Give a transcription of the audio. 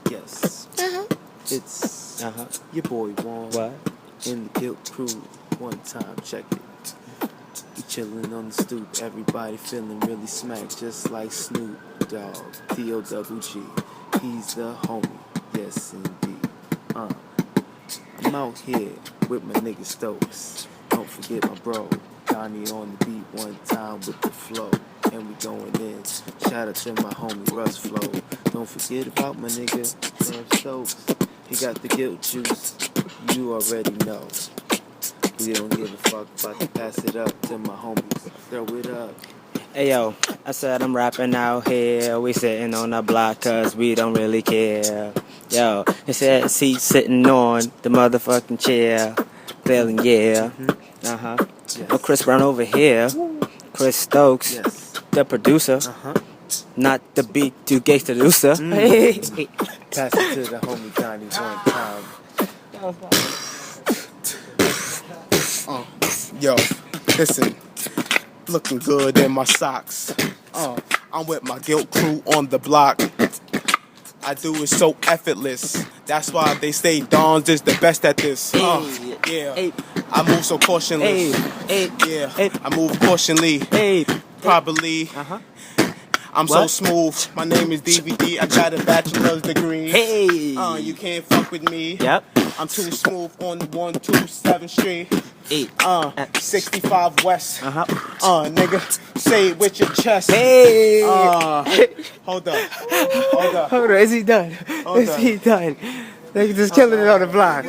Yes. It's your boy Rawane in the GYLT Crew. One time, check it. We chillin' on the stoop, everybody feeling really smacked, just like Snoop Dogg, D-O-double-G. He's the homie, yes indeed. I'm out here with my nigga Stokes. Don't forget my bro, Donnie on the beat one time with the flow. And we going in. Shout out to my homie Russ Flow. Don't forget about my nigga Stokes. He got the GYLT juice. You already know. We don't give a fuck, about to pass it up to my homies. Throw it up. Hey yo, I said I'm rapping out here. We sitting on the block cause we don't really care. Yo, he said he's sitting on the motherfucking chair. Feeling yeah. Yes. Well, Chris Brown over here. Chris Stokes, Yes. the producer. Not the beat to gangsta producer. Pass it to the homie Donnie one time. Yo, listen, looking good in my socks. I'm with my GYLT crew on the block. I do it so effortless. That's why they say Dons is the best at this. Yeah, I move so cautionless. Yeah, I move cautionly. Probably. I'm so smooth. My name is DVD. I got a bachelor's degree. You can't fuck with me. Yep. I'm too smooth on 127th Street. 65 West. Nigga, say it with your chest. Hold up. Hold on, is he done? Is he done? They just killing it on the block.